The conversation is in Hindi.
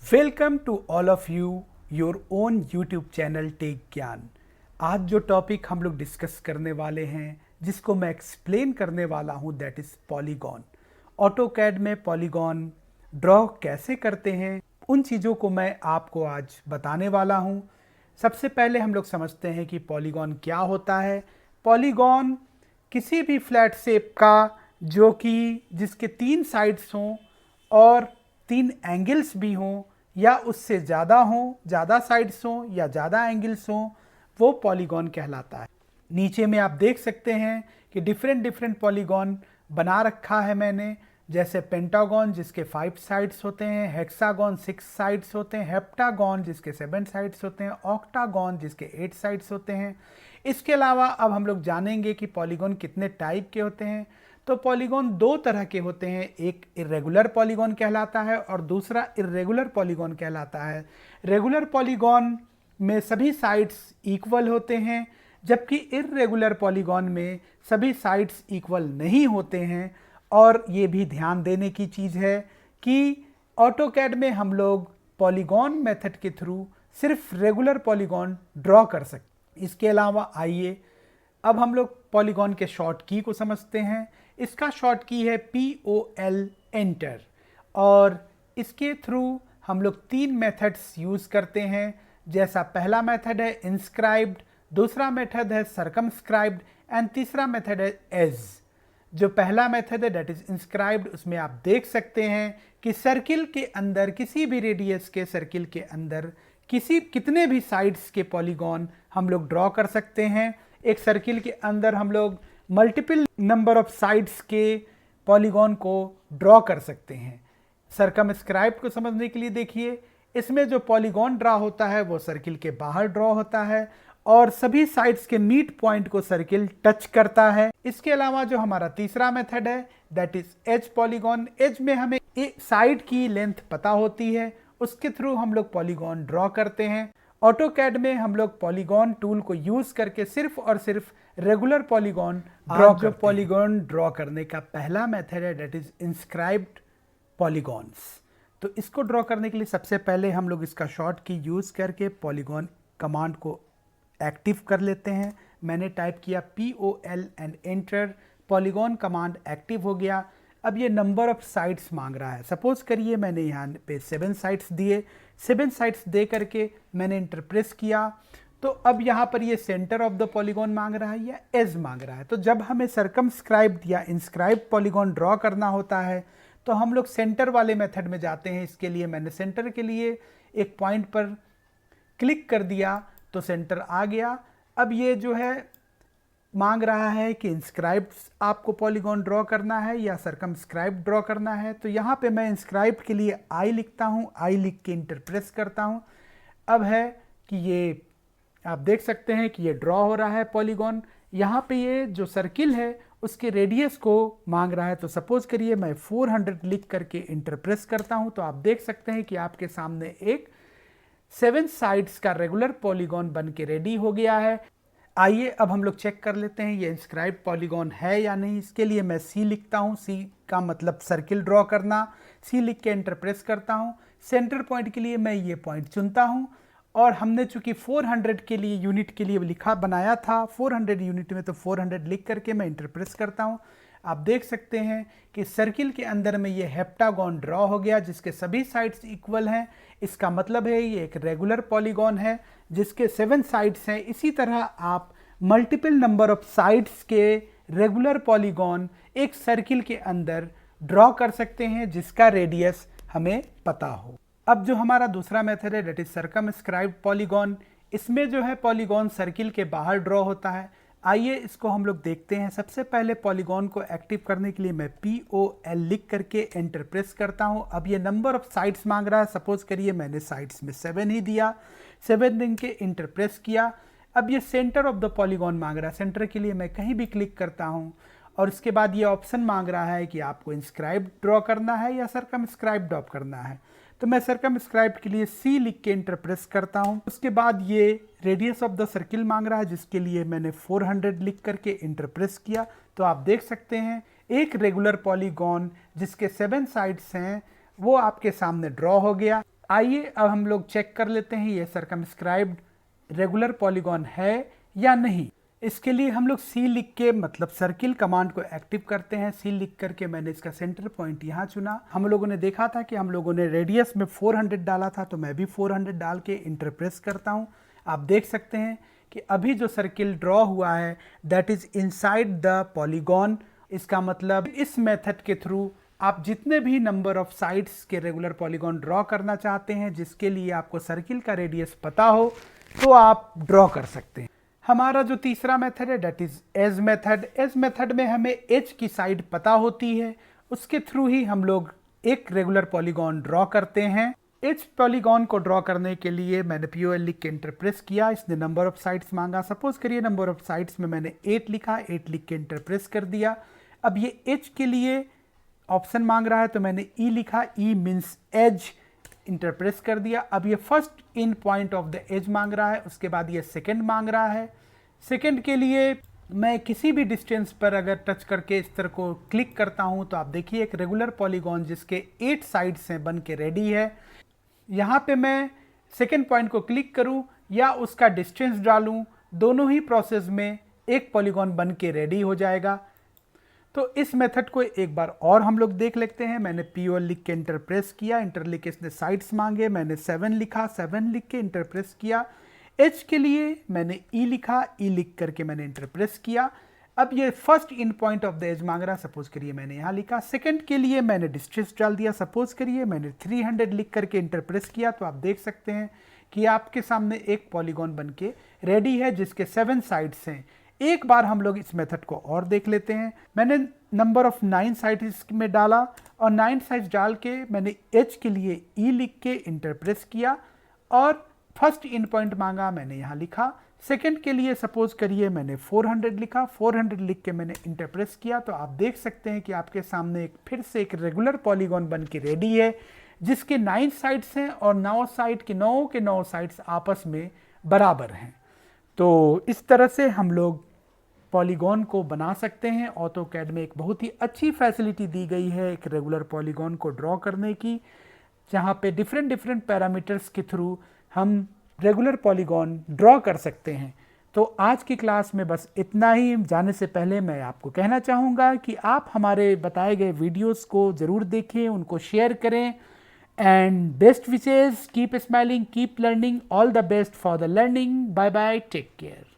Welcome to all of you your own YouTube channel tech Gyan. आज जो टॉपिक हम लोग डिस्कस करने वाले हैं, जिसको मैं एक्सप्लेन करने वाला हूं, दैट इज़ पॉलीगॉन। ऑटोकैड में पॉलीगॉन ड्रॉ कैसे करते हैं, उन चीज़ों को मैं आपको आज बताने वाला हूं। सबसे पहले हम लोग समझते हैं कि पॉलीगॉन क्या होता है। पॉलीगॉन किसी भी फ्लैट शेप का जो कि जिसके 3 साइड्स हों और 3 एंगल्स भी हों या उससे ज़्यादा हों, ज़्यादा साइड्स हों या ज़्यादा एंगल्स हों, वो पॉलीगॉन कहलाता है। नीचे में आप देख सकते हैं कि डिफरेंट डिफरेंट पॉलीगॉन बना रखा है मैंने, जैसे पेंटागॉन जिसके 5 साइड्स होते हैं, हेक्सागॉन 6 साइड्स होते हैं, हेप्टागॉन जिसके 7 साइड्स होते हैं, ऑक्टागॉन जिसके 8 साइड्स होते हैं। इसके अलावा अब हम लोग जानेंगे कि पॉलीगॉन कितने टाइप के होते हैं। तो पॉलीगॉन 2 तरह के होते हैं, एक इर्रेगुलर पॉलीगॉन कहलाता है और दूसरा इर्रेगुलर पॉलीगॉन कहलाता है। रेगुलर पॉलीगॉन में सभी साइड्स इक्वल होते हैं, जबकि इर्रेगुलर पॉलीगॉन में सभी साइड्स इक्वल नहीं होते हैं। और ये भी ध्यान देने की चीज़ है कि ऑटोकैड में हम लोग पॉलीगॉन मेथड के थ्रू सिर्फ रेगुलर पॉलीगॉन ड्रॉ कर सकते। इसके अलावा आइए अब हम लोग पॉलीगॉन के शॉर्ट की को समझते हैं। इसका शॉर्ट की है POL एंटर, और इसके थ्रू हम लोग 3 मेथड्स यूज़ करते हैं। जैसा पहला मेथड है इंस्क्राइब्ड, दूसरा मेथड है सर्कमस्क्राइब्ड एंड तीसरा मेथड है एज। जो पहला मेथड है दैट इज इंस्क्राइब्ड, उसमें आप देख सकते हैं कि सर्किल के अंदर, किसी भी रेडियस के सर्किल के अंदर कितने भी साइड्स के पॉलीगॉन हम लोग ड्रॉ कर सकते हैं। एक सर्किल के अंदर हम लोग मल्टीपल नंबर ऑफ साइड्स के पॉलीगॉन को ड्रॉ कर सकते हैं। सर्कमस्क्राइब्ड को समझने के लिए देखिए, इसमें जो पॉलीगॉन ड्रॉ होता है वो सर्किल के बाहर ड्रॉ होता है और सभी साइड्स के मीट पॉइंट को सर्किल टच करता है। इसके अलावा जो हमारा तीसरा मेथड है that is edge polygon. Edge में हमें एक साइड की लेंथ पता होती है, उसके थ्रू हम लोग पॉलीगॉन ड्रॉ करते हैं। ऑटोकैड में हम लोग पॉलीगॉन टूल को यूज करके सिर्फ और सिर्फ रेगुलर पॉलीगॉन ड्रॉ जो पॉलीगॉन ड्रॉ करने का पहला मेथड है दैट इज इंस्क्राइब्ड पॉलीगॉन्स। तो इसको ड्रॉ करने के लिए सबसे पहले हम लोग इसका शॉर्ट की यूज करके पॉलीगॉन कमांड को एक्टिव कर लेते हैं। मैंने टाइप किया POL and enter, polygon command active हो गया। अब ये नंबर ऑफ साइड्स मांग रहा है। सपोज करिए मैंने यहाँ पे 7 साइड्स दिए, 7 साइड्स दे करके मैंने इंटर प्रेस किया, तो अब यहाँ पर ये सेंटर ऑफ द पॉलीगॉन मांग रहा है या एज मांग रहा है। तो जब हमें सर्कमस्क्राइब्ड या इंस्क्राइब्ड पॉलीगॉन ड्रॉ करना होता है तो हम लोग सेंटर वाले मेथड में जाते हैं। इसके लिए मैंने सेंटर के लिए एक पॉइंट पर क्लिक कर दिया तो सेंटर आ गया। अब ये जो है मांग रहा है कि इंस्क्राइब्ड आपको पॉलीगॉन ड्रॉ करना है या सर्कमस्क्राइब्ड ड्रॉ करना है। तो यहाँ पे मैं इंस्क्राइब्ड के लिए I लिखता हूँ, I लिख के इंटर प्रेस करता हूँ। अब है कि ये आप देख सकते हैं कि ये ड्रॉ हो रहा है पॉलीगॉन। यहाँ पे ये जो सर्किल है उसके रेडियस को मांग रहा है। तो सपोज करिए मैं 400 लिख करके इंटर प्रेस करता हूँ, तो आप देख सकते हैं कि आपके सामने एक 7 साइड्स का रेगुलर पॉलीगॉन बन के रेडी हो गया है। आइए अब हम लोग चेक कर लेते हैं ये इंस्क्राइब्ड पॉलीगॉन है या नहीं। इसके लिए मैं C लिखता हूँ, C का मतलब सर्किल ड्रॉ करना। C लिख के एंटर प्रेस करता हूँ। सेंटर पॉइंट के लिए मैं ये पॉइंट चुनता हूँ और हमने चूंकि 400 के लिए यूनिट के लिए लिखा बनाया था 400 यूनिट में, तो 400 लिख करके मैं इंटर प्रेस करता हूँ। आप देख सकते हैं कि सर्किल के अंदर में ये हेप्टागॉन ड्रॉ हो गया जिसके सभी साइड्स इक्वल हैं। इसका मतलब है ये एक रेगुलर पॉलीगॉन है जिसके 7 साइड्स हैं। इसी तरह आप मल्टीपल नंबर ऑफ साइड्स के रेगुलर पॉलीगॉन एक सर्किल के अंदर ड्रॉ कर सकते हैं जिसका रेडियस हमें पता हो। अब जो हमारा दूसरा मेथड है दैट इज सर्कमस्क्राइब्ड पॉलीगॉन। इसमें जो है पॉलीगॉन सर्किल के बाहर ड्रॉ होता है। आइए इसको हम लोग देखते हैं। सबसे पहले पॉलीगॉन को एक्टिव करने के लिए मैं POL लिख करके एंटर प्रेस करता हूं। अब ये नंबर ऑफ साइड्स मांग रहा है। सपोज करिए मैंने साइड्स में 7 ही दिया, 7 दिन के इंटर प्रेस किया। अब ये सेंटर ऑफ द पॉलीगॉन मांग रहा है। सेंटर के लिए मैं कहीं भी क्लिक करता हूं और उसके बाद ये ऑप्शन मांग रहा है कि आपको इंस्क्राइब्ड ड्रॉ करना है या सर्कमस्क्राइब्ड ड्रॉ करना है। तो मैं सर्कमस्क्राइब्ड के लिए C लिख के इंटर प्रेस करता हूं। उसके बाद ये रेडियस ऑफ द सर्किल मांग रहा है जिसके लिए मैंने 400 लिख करके इंटर प्रेस किया। तो आप देख सकते हैं एक रेगुलर पॉलीगॉन जिसके 7 साइड्स हैं वो आपके सामने ड्रॉ हो गया। आइए अब हम लोग चेक कर लेते हैं ये सर्कमस्क्राइब्ड रेगुलर पॉलीगॉन है या नहीं। इसके लिए हम लोग सी लिख के मतलब सर्किल कमांड को एक्टिव करते हैं। सी लिख करके मैंने इसका सेंटर पॉइंट यहाँ चुना। हम लोगों ने देखा था कि हम लोगों ने रेडियस में 400 डाला था, तो मैं भी 400 डाल के इंटर प्रेस करता हूँ। आप देख सकते हैं कि अभी जो सर्किल ड्रॉ हुआ है that is inside the polygon. इसका मतलब इस मेथड के थ्रू आप जितने भी नंबर ऑफ साइड्स के रेगुलर पॉलीगॉन ड्रॉ करना चाहते हैं, जिसके लिए आपको सर्किल का रेडियस पता हो, तो आप ड्रॉ कर सकते हैं। हमारा जो तीसरा मेथड है that is edge method. Edge method में हमें एज की साइड पता होती है, उसके थ्रू ही हम लोग एक रेगुलर पॉलीगॉन ड्रॉ करते हैं। एज पॉलीगॉन को ड्रॉ करने के लिए मैंने POL लिख के इंटर प्रेस किया। इसने नंबर ऑफ साइड्स मांगा। सपोज करिए नंबर ऑफ साइड्स में मैंने 8 लिखा, 8 लिख के इंटर प्रेस कर दिया। अब ये एज के लिए ऑप्शन मांग रहा है तो मैंने E लिखा, E means edge, enter press कर दिया। अब ये first in point of the edge मांग रहा है, उसके बाद ये सेकंड मांग रहा है। सेकंड के लिए मैं किसी भी डिस्टेंस पर अगर टच करके इस तरह को क्लिक करता हूं तो आप देखिए एक रेगुलर पॉलीगॉन जिसके 8 साइड्स हैं बन के रेडी है। यहाँ पे मैं सेकंड पॉइंट को क्लिक करूं या उसका डिस्टेंस डालूं, दोनों ही प्रोसेस में एक पॉलीगॉन बन के रेडी हो जाएगा। तो इस मेथड को एक बार और हम लोग देख लेते हैं। मैंने POL लिख के इंटर प्रेस किया, इंटर लिख के इसने साइड्स मांगे, मैंने 7 लिखा, 7 लिख के इंटर प्रेस किया। एज के लिए मैंने E लिखा, E लिख करके मैंने इंटर प्रेस किया। अब ये first in point of the edge मांग रहा है, सपोज करिए मैंने यहाँ लिखा। सेकंड के लिए मैंने डिस्टेंस डाल दिया, सपोज करिए मैंने 300 लिख करके इंटर प्रेस किया। तो आप देख सकते हैं कि आपके सामने एक पॉलीगॉन बन के रेडी है जिसके 7 साइड्स हैं। एक बार हम लोग इस मेथड को और देख लेते हैं। मैंने नंबर ऑफ 9 साइड्स में डाला और 9 साइड्स डाल के मैंने एच के लिए E लिख के इंटर प्रेस किया और फर्स्ट इन पॉइंट मांगा, मैंने यहाँ लिखा। सेकंड के लिए सपोज करिए मैंने 400 लिखा, 400 लिख के मैंने इंटर प्रेस किया। तो आप देख सकते हैं कि आपके सामने एक फिर से एक रेगुलर पॉलीगॉन बन के रेडी है जिसके 9 साइड्स हैं और 9 साइड के 9 साइड्स आपस में बराबर हैं। तो इस तरह से हम लोग पॉलीगॉन को बना सकते हैं। ऑटोकैड में एक बहुत ही अच्छी फैसिलिटी दी गई है एक रेगुलर पॉलीगॉन को ड्रॉ करने की, जहाँ पे डिफरेंट पैरामीटर्स के थ्रू हम रेगुलर पॉलीगॉन ड्रॉ कर सकते हैं। तो आज की क्लास में बस इतना ही। जाने से पहले मैं आपको कहना चाहूँगा कि आप हमारे बताए गए वीडियोस को ज़रूर देखें, उनको शेयर करें। And best wishes, keep smiling, keep learning, all the best for the learning. Bye bye, take care.